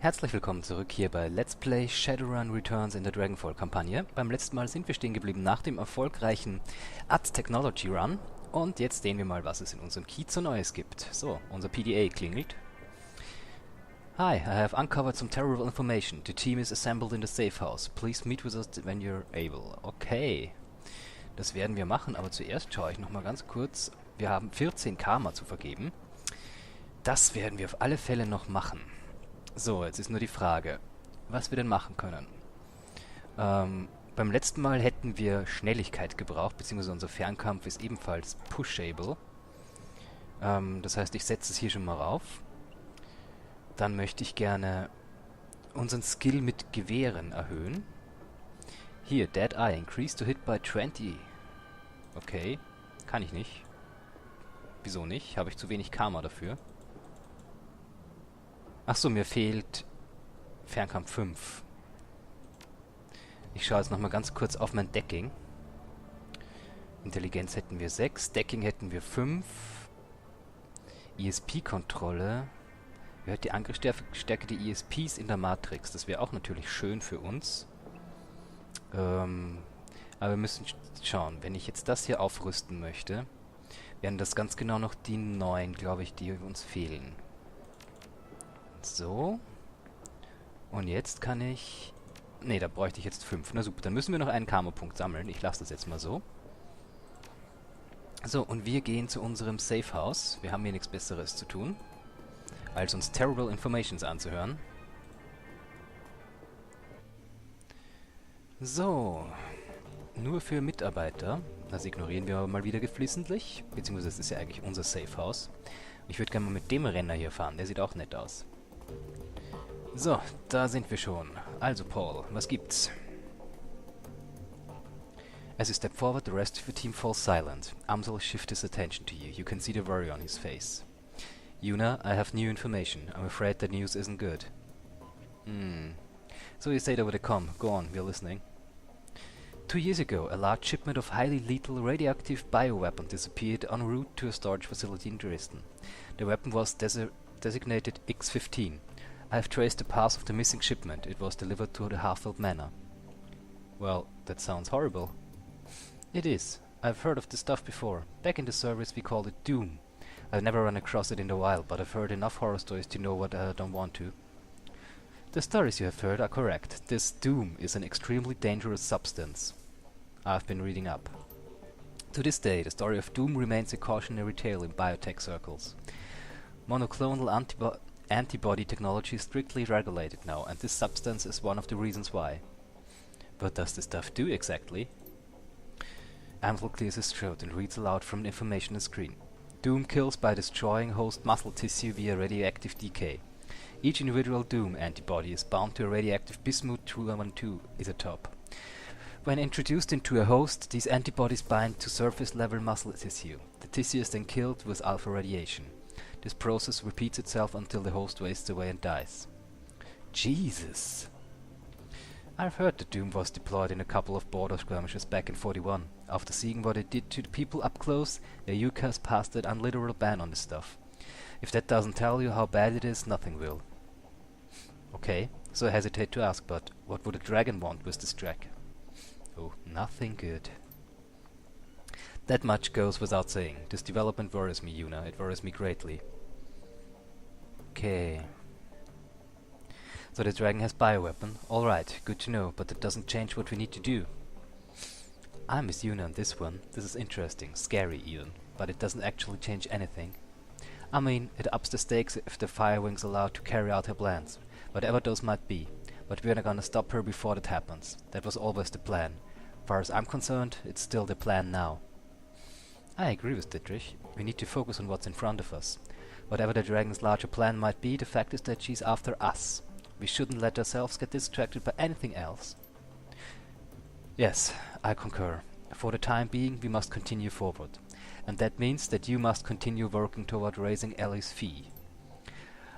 Herzlich willkommen zurück hier bei Let's Play Shadowrun Returns in der Dragonfall-Kampagne. Beim letzten Mal sind wir stehen geblieben nach dem erfolgreichen Aztech Run. Und jetzt sehen wir mal, was es in unserem Kiez so Neues gibt. So, unser PDA klingelt. Hi, I have uncovered some terrible information. The team is assembled in the safe house. Please meet with us when you're able. Okay, das werden wir machen, aber zuerst schaue ich nochmal ganz kurz. Wir haben 14 Karma zu vergeben. Das werden wir auf alle Fälle noch machen. So, jetzt ist nur die Frage, was wir denn machen können. Beim letzten Mal hätten wir Schnelligkeit gebraucht, beziehungsweise unser Fernkampf ist ebenfalls pushable. Das heißt, ich setze es hier schon mal rauf. Dann möchte ich gerne unseren Skill mit Gewehren erhöhen. Hier, Dead Eye, increase to hit by 20. Okay, kann ich nicht. Wieso nicht? Habe ich zu wenig Karma dafür. Achso, mir fehlt Fernkampf 5. Ich schaue jetzt nochmal ganz kurz auf mein Decking. Intelligenz hätten wir 6, Decking hätten wir 5. ESP-Kontrolle. Erhöht die Angriffsstärke der ESPs in der Matrix. Das wäre auch natürlich schön für uns. Aber wir müssen schauen. Wenn ich jetzt das hier aufrüsten möchte, wären das ganz genau noch die 9, glaube ich, die uns fehlen. So. Und jetzt kann ich... Ne, da bräuchte ich jetzt 5. Na super, dann müssen wir noch einen Karma-Punkt sammeln. Ich lasse das jetzt mal so. So, und wir gehen zu unserem Safe House. Wir haben hier nichts Besseres zu tun, als uns Terrible Informations anzuhören. So. Nur für Mitarbeiter. Das ignorieren wir aber mal wieder geflissentlich. Beziehungsweise es ist ja eigentlich unser Safe House. Ich würde gerne mal mit dem Renner hier fahren. Der sieht auch nett aus. So, da sind wir schon. Also Paul, was gibt's? As you step forward, the rest of your team falls silent. Amsel shifts his attention to you. You can see the worry on his face. Yuna, I have new information. I'm afraid the news isn't good. So you say it over the comm. Go on, we're listening. 2 years ago, a large shipment of highly lethal radioactive bioweapon disappeared en route to a storage facility in Dresden. The weapon was designated X-15. I have traced the path of the missing shipment. It was delivered to the Harfeld Manor. Well, that sounds horrible. It is. I've heard of this stuff before. Back in the service we called it Doom. I've never run across it in the wild, but I've heard enough horror stories to know what I don't want to. The stories you have heard are correct. This Doom is an extremely dangerous substance. I've been reading up. To this day, the story of Doom remains a cautionary tale in biotech circles. Monoclonal antibody technology is strictly regulated now, and this substance is one of the reasons why. What does this stuff do exactly? Amsel clears his throat and reads aloud from the information on the screen. Doom kills by destroying host muscle tissue via radioactive decay. Each individual Doom antibody is bound to a radioactive bismuth 212 isotope. When introduced into a host, these antibodies bind to surface-level muscle tissue. The tissue is then killed with alpha radiation. This process repeats itself until the host wastes away and dies. Jesus! I've heard that Doom was deployed in a couple of border skirmishes back in 41. After seeing what it did to the people up close, the UCAS passed an unliteral ban on this stuff. If that doesn't tell you how bad it is, nothing will. Okay, so I hesitate to ask, but what would a dragon want with this track? Oh, nothing good. That much goes without saying. This development worries me, Yuna. It worries me greatly. Okay. So the dragon has bioweapon. Alright, good to know, but that doesn't change what we need to do. I miss Yuna on this one. This is interesting, scary even, but it doesn't actually change anything. I mean, it ups the stakes if the Firewing's allowed to carry out her plans, whatever those might be. But we're not gonna stop her before that happens. That was always the plan. Far as I'm concerned, it's still the plan now. I agree with Dietrich. We need to focus on what's in front of us. Whatever the dragon's larger plan might be, the fact is that she's after us. We shouldn't let ourselves get distracted by anything else. Yes, I concur. For the time being, we must continue forward. And that means that you must continue working toward raising Ellie's fee.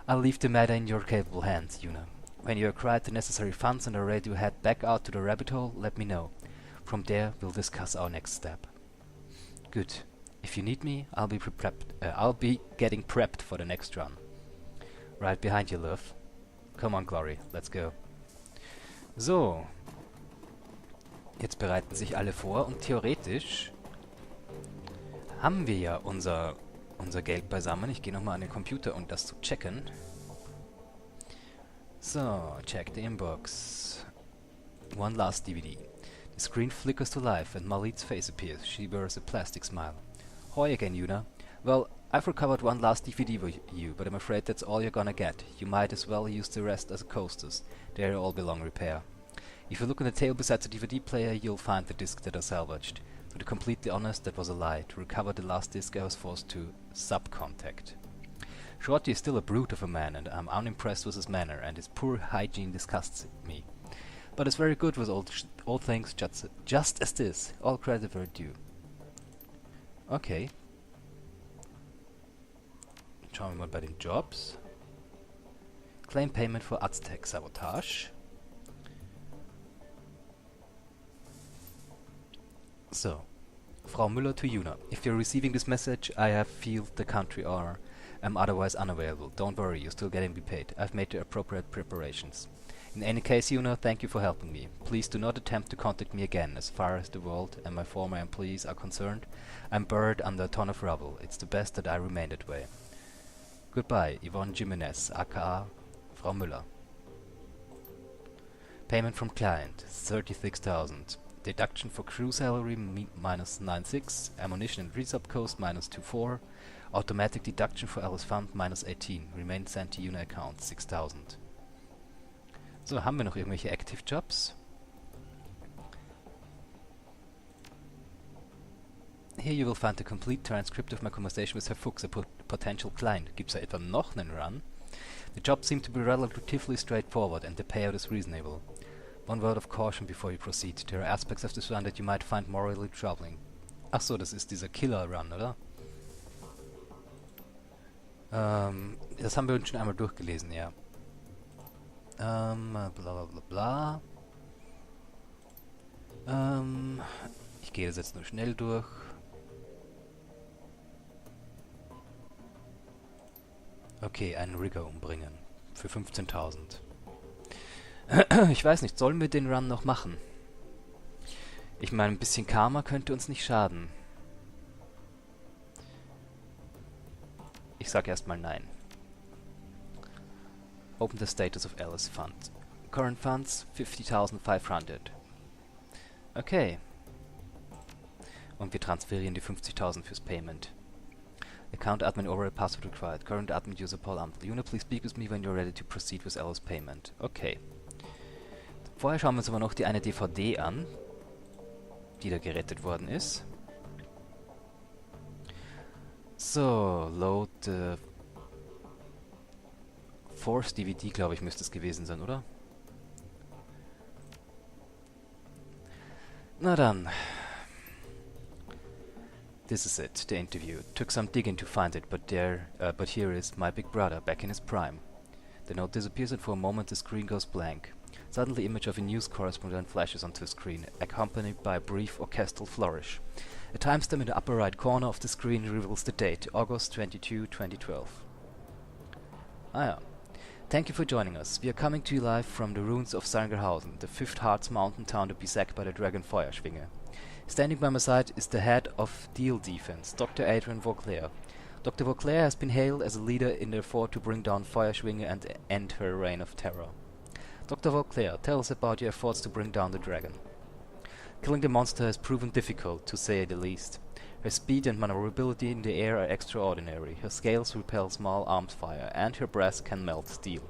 I'll leave the matter in your capable hands, Yuna. When you acquired the necessary funds and are ready to head back out to the rabbit hole, let me know. From there, we'll discuss our next step. Good. If you need me, I'll be getting prepped for the next run. Right behind you, love. Come on, Glory, let's go. So. Jetzt bereiten sich alle vor und theoretisch haben wir ja unser Geld beisammen. Ich gehe nochmal an den Computer, um das zu checken. So, check the inbox. One last DVD. The screen flickers to life and Malit's face appears. She wears a plastic smile. Hoi again, Yuna. Well, I've recovered one last DVD for you, but I'm afraid that's all you're gonna get. You might as well use the rest as coasters. They all belong repair. If you look on the table beside the DVD player, you'll find the discs that are salvaged. To be completely honest, that was a lie. To recover the last disc, I was forced to subcontact. Shorty is still a brute of a man, and I'm unimpressed with his manner, and his poor hygiene disgusts me. But it's very good with all things just as this. All credit where due. Okay. Schauen wir mal bei den Jobs. Claim payment for Aztech Sabotage. So, Frau Müller to Yuna. If you're receiving this message, I have failed the country or am otherwise unavailable. Don't worry, you're still getting paid. I've made the appropriate preparations. In any case, Yuna, thank you for helping me. Please do not attempt to contact me again. As far as the world and my former employees are concerned, I'm buried under a ton of rubble. It's the best that I remain that way. Goodbye, Yvonne Jimenez, aka Frau Müller. Payment from client, 36,000. Deduction for crew salary minus 9,6, ammunition and resub cost minus 2,4, automatic deduction for Alice Fund minus 18, remain sent to Yuna account 6,000. So, haben wir noch irgendwelche Active Jobs? Here you will find a complete transcript of my conversation with Herr Fuchs, a potential client. Gibt's da etwa noch einen Run? The jobs seem to be relatively straightforward and the payout is reasonable. One word of caution before you proceed. There are aspects of this run that you might find morally troubling. Ach so, das ist dieser Killer-Run, oder? Das haben wir uns schon einmal durchgelesen, ja. Bla bla bla bla. Ich gehe das jetzt nur schnell durch. Okay, einen Rigger umbringen. Für 15.000. Ich weiß nicht, sollen wir den Run noch machen? Ich meine, ein bisschen Karma könnte uns nicht schaden. Ich sag erstmal nein. Open the status of Alice Fund. Current funds 50.500. Okay. Und wir transferieren die 50.000 fürs Payment. Account admin overall password required. Current admin user Paul Amtel. Yuna, please speak with me when you're ready to proceed with Alice payment. Okay. Vorher schauen wir uns aber noch die eine DVD an, die da gerettet worden ist. So, load Force DVD, glaube ich, müsste es gewesen sein, oder? Na dann. This is it, the interview. Took some digging to find it, but here is my big brother, back in his prime. The note disappears and for a moment the screen goes blank. Suddenly, image of a news correspondent flashes onto the screen, accompanied by a brief orchestral flourish. A timestamp in the upper right corner of the screen reveals the date, August 22, 2012. Ah ja. Thank you for joining us. We are coming to you live from the ruins of Sangerhausen, the fifth Harz mountain town to be sacked by the dragon Feuerschwinge. Standing by my side is the head of Deal Defense, Dr. Adrian Vauclair. Dr. Vauclair has been hailed as a leader in the effort to bring down Feuerschwinge and end her reign of terror. Dr. Vauclair, tell us about your efforts to bring down the dragon. Killing the monster has proven difficult, to say the least. Her speed and maneuverability in the air are extraordinary. Her scales repel small arms fire, and her breast can melt steel.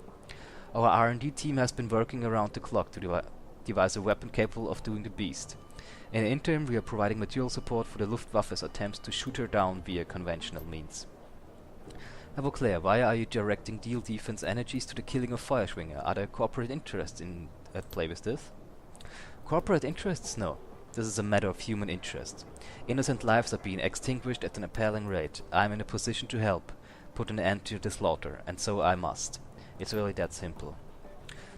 Our R&D team has been working around the clock to devise a weapon capable of doing the beast. In the interim, we are providing material support for the Luftwaffe's attempts to shoot her down via conventional means. Herr Vauclair, why are you directing Deal Defense energies to the killing of Feuerschwinge? Are there corporate interests at play with this? Corporate interests? No. This is a matter of human interest. Innocent lives are being extinguished at an appalling rate. I am in a position to help put an end to the slaughter, and so I must. It's really that simple.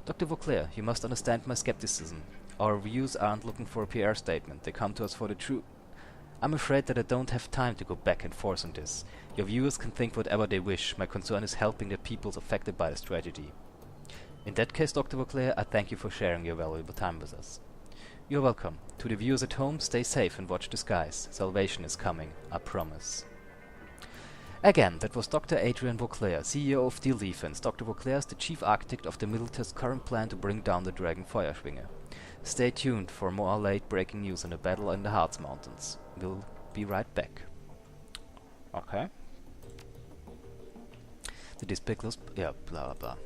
Dr. Vauclair, you must understand my skepticism. Our views aren't looking for a PR statement. They come to us for the truth. I'm afraid that I don't have time to go back and forth on this. Your viewers can think whatever they wish. My concern is helping the peoples affected by this tragedy. In that case, Dr. Vauclair, I thank you for sharing your valuable time with us. You're welcome. To the viewers at home, stay safe and watch the skies. Salvation is coming, I promise. Again, that was Dr. Adrian Vauclair, CEO of Steel Defense. Dr. Vauclair is the chief architect of the military's current plan to bring down the Dragon Feuerschwinger. Stay tuned for more late-breaking news on the battle in the Harz Mountains. We'll be right back. Okay. The display close... yeah, blah blah blah.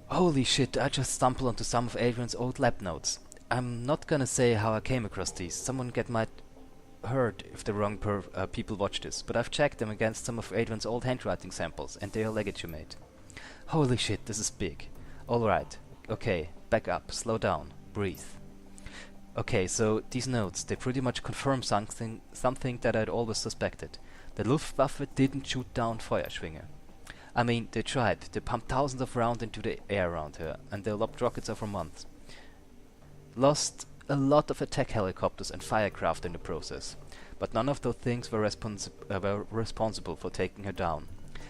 Holy shit, I just stumbled onto some of Adrian's old lab notes. I'm not gonna say how I came across these. Someone might hurt if the wrong people watch this, but I've checked them against some of Adrian's old handwriting samples, and they are legitimate. Holy shit, this is big. Alright, okay, back up, slow down, breathe. Okay, so these notes, they pretty much confirm something that I'd always suspected. The Luftwaffe didn't shoot down Feuerschwinger. I mean, they tried. They pumped thousands of rounds into the air around her, and they lobbed rockets over months. Lost a lot of attack helicopters and firecraft in the process, but none of those things were responsible for taking her down.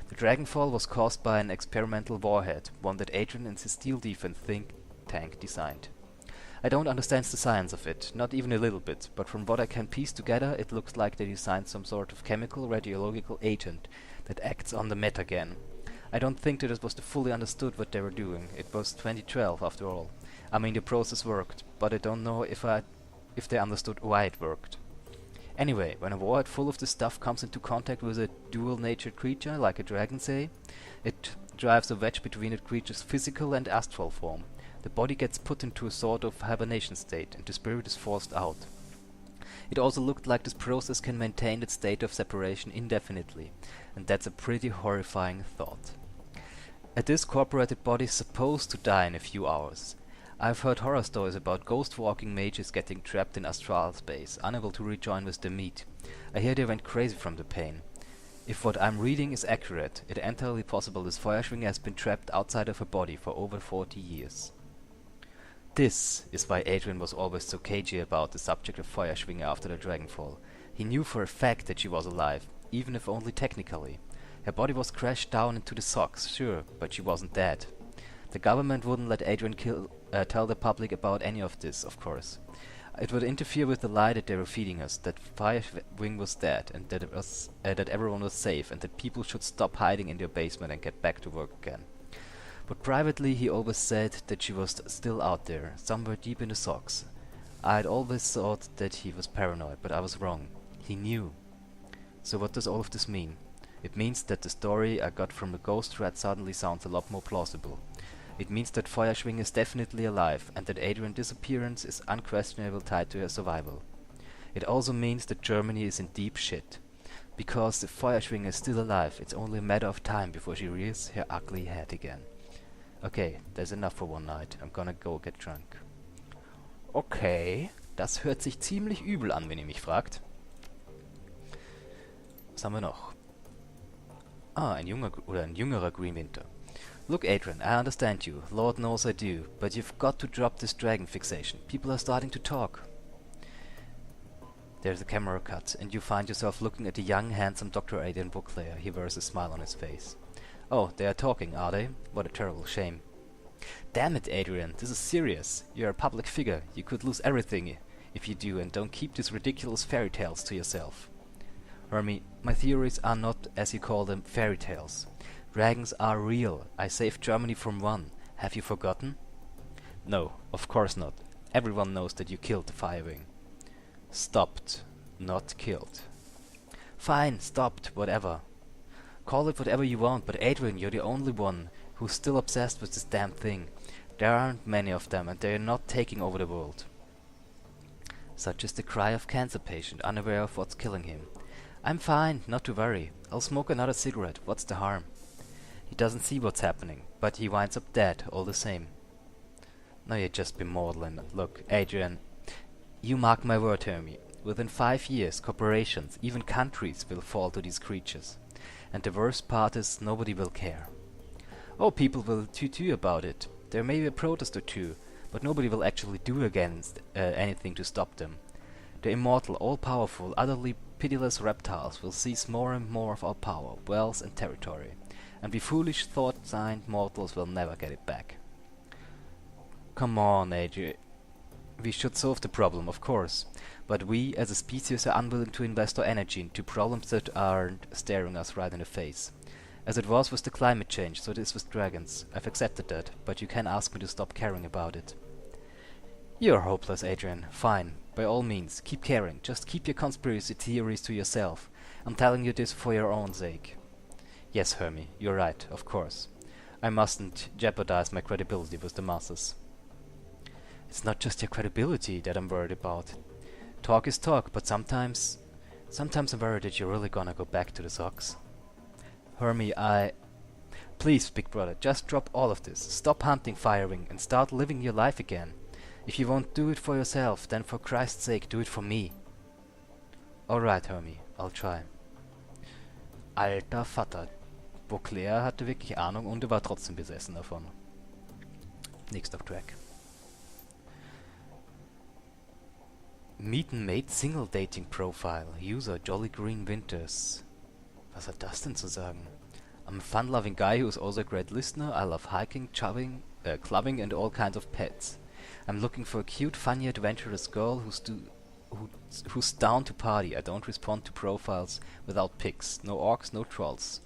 The Dragonfall was caused by an experimental warhead, one that Adrian and his Steel Defense think tank designed. I don't understand the science of it, not even a little bit, but from what I can piece together, it looks like they designed some sort of chemical radiological agent that acts on the metagen. I don't think that it was fully understood what they were doing. It was 2012 after all. I mean, the process worked, but I don't know if they understood why it worked. Anyway, when a warhead full of this stuff comes into contact with a dual-natured creature, like a dragon say, it drives a wedge between the creature's physical and astral form. The body gets put into a sort of hibernation state, and the spirit is forced out. It also looked like this process can maintain its state of separation indefinitely, and that's a pretty horrifying thought. A discorporated body is supposed to die in a few hours. I've heard horror stories about ghost-walking mages getting trapped in astral space, unable to rejoin with the meat. I hear they went crazy from the pain. If what I'm reading is accurate, it's entirely possible this Feuerschwinger has been trapped outside of her body for over 40 years. This is why Adrian was always so cagey about the subject of Feuerschwinger after the Dragonfall. He knew for a fact that she was alive, even if only technically. Her body was crashed down into the socks, sure, but she wasn't dead. The government wouldn't let Adrian tell the public about any of this, of course. It would interfere with the lie that they were feeding us, that Firewing was dead, and that everyone was safe, and that people should stop hiding in their basement and get back to work again. But privately he always said that she was still out there, somewhere deep in the socks. I'd always thought that he was paranoid, but I was wrong. He knew. So what does all of this mean? It means that the story I got from the ghost rat suddenly sounds a lot more plausible. It means that Feuerschwing is definitely alive, and that Adrian's disappearance is unquestionably tied to her survival. It also means that Germany is in deep shit. Because if Feuerschwing is still alive, it's only a matter of time before she rears her ugly head again. Okay, that's enough for one night. I'm gonna go get drunk. Okay, das hört sich ziemlich übel an, wenn ihr mich fragt. Was haben wir noch? Ah, ein jüngerer Green Winter. Look, Adrian, I understand you. Lord knows I do. But you've got to drop this dragon fixation. People are starting to talk. There's a camera cut, and you find yourself looking at the young, handsome Dr. Adrian Vauclair. He wears a smile on his face. Oh, they are talking, are they? What a terrible shame. Damn it, Adrian, this is serious. You're a public figure. You could lose everything if you do, and don't keep these ridiculous fairy tales to yourself. Hermie, my theories are not, as you call them, fairy tales. Dragons are real. I saved Germany from one. Have you forgotten? No, of course not. Everyone knows that you killed the Firewing. Stopped, not killed. Fine, stopped, whatever. Call it whatever you want, but Adrian, you're the only one who's still obsessed with this damn thing. There aren't many of them, and they're not taking over the world. Such is the cry of cancer patient, unaware of what's killing him. I'm fine, not to worry. I'll smoke another cigarette, what's the harm? He doesn't see what's happening, but he winds up dead all the same. No, you'd just be maudlin. Look, Adrian, you mark my word, Hermie. Within 5 years, corporations, even countries, will fall to these creatures. And the worst part is, nobody will care. Oh, people will too about it. There may be a protest or two, but nobody will actually do against anything to stop them. The immortal, all-powerful, utterly pitiless reptiles will seize more and more of our power, wealth and territory. and we foolish thought-signed mortals will never get it back. Come on, AJ. We should solve the problem, of course, but we as a species are unwilling to invest our energy into problems that aren't staring us right in the face. As it was with the climate change, so it is with dragons. I've accepted that, but you can't ask me to stop caring about it. You're hopeless, Adrian. Fine. By all means, keep caring. Just keep your conspiracy theories to yourself. I'm telling you this for your own sake. Yes, Hermie, you're right, of course. I mustn't jeopardize my credibility with the masses. It's not just your credibility that I'm worried about. Talk is talk, but sometimes I'm worried that you're really gonna go back to the socks. Hermie, Please, big brother, just drop all of this. Stop hunting, firing, and start living your life again. If you won't do it for yourself, then for Christ's sake, do it for me. Alright, Hermie, I'll try. Alter Vater. Beauclair hatte wirklich Ahnung und er war trotzdem besessen davon. Nächster Track. Meet and Mate Single Dating Profile. User Jolly Green Winters. Was hat das denn zu sagen? I'm a fun-loving guy who is also a great listener. I love hiking, clubbing and all kinds of pets. I'm looking for a cute, funny, adventurous girl who's down to party. I don't respond to profiles without pics. No orcs, no trolls.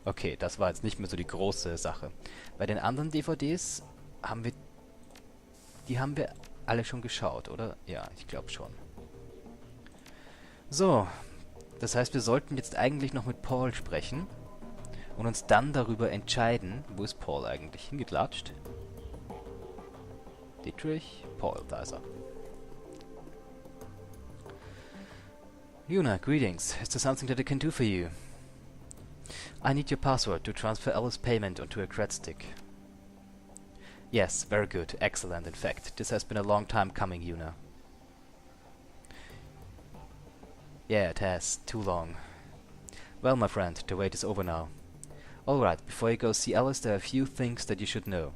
Okay, das war jetzt nicht mehr so die große Sache. Bei den anderen DVDs haben wir alle schon geschaut, oder? Ja, ich glaube schon. So, das heißt, wir sollten jetzt eigentlich noch mit Paul sprechen und uns dann darüber entscheiden, wo ist Paul eigentlich hingelatscht? Dietrich, Paul, da ist er. Yuna, greetings. Is there something that I can do for you? I need your password to transfer Alice's payment onto a cred stick. Yes, very good. Excellent, in fact. This has been a long time coming, Yuna. Yeah, it has. Too long. Well, my friend, the wait is over now. Alright, before you go see Alice, there are a few things that you should know.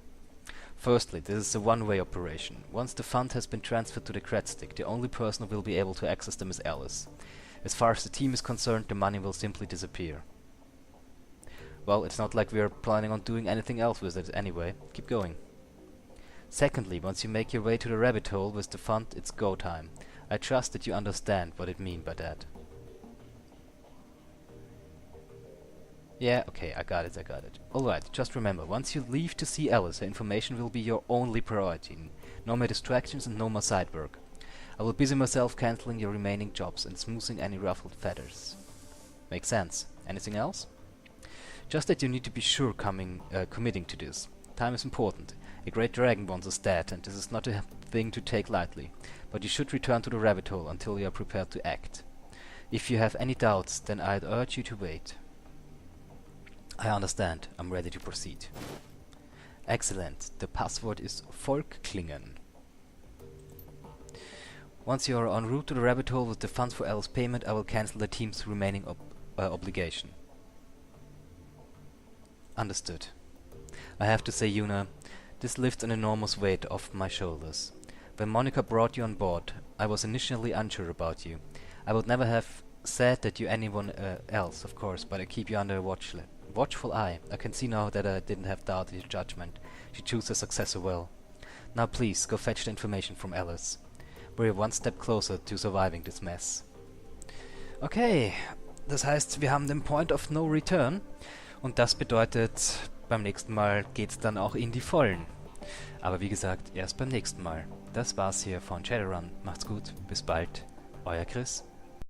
Firstly, this is a one-way operation. Once the fund has been transferred to the cred stick, the only person who will be able to access them is Alice. As far as the team is concerned, the money will simply disappear. Well, it's not like we are planning on doing anything else with it anyway. Keep going. Secondly, once you make your way to the rabbit hole with the fund, it's go time. I trust that you understand what I mean by that. Yeah, okay, I got it. Alright, just remember, once you leave to see Alice, her information will be your only priority. No more distractions and no more side work. I will busy myself cancelling your remaining jobs and smoothing any ruffled feathers. Makes sense. Anything else? Just that you need to be sure committing to this. Time is important. A great dragon once is dead, and this is not a thing to take lightly. But you should return to the rabbit hole until you are prepared to act. If you have any doubts, then I'd urge you to wait. I understand. I'm ready to proceed. Excellent. The password is Volkklingen. Once you are en route to the rabbit hole with the funds for Alice's payment, I will cancel the team's remaining obligation. Understood. I have to say, Yuna, this lifts an enormous weight off my shoulders. When Monica brought you on board, I was initially unsure about you. I would never have said that you anyone else, of course, but I keep you under a watchful eye. I can see now that I didn't have doubt in your judgment. She chose her successor well. Now please, go fetch the information from Alice. We're one step closer to surviving this mess. Okay, das heißt, wir haben den Point of No Return. Und das bedeutet, beim nächsten Mal geht's dann auch in die Vollen. Aber wie gesagt, erst beim nächsten Mal. Das war's hier von Shadowrun. Macht's gut, bis bald. Euer Chris.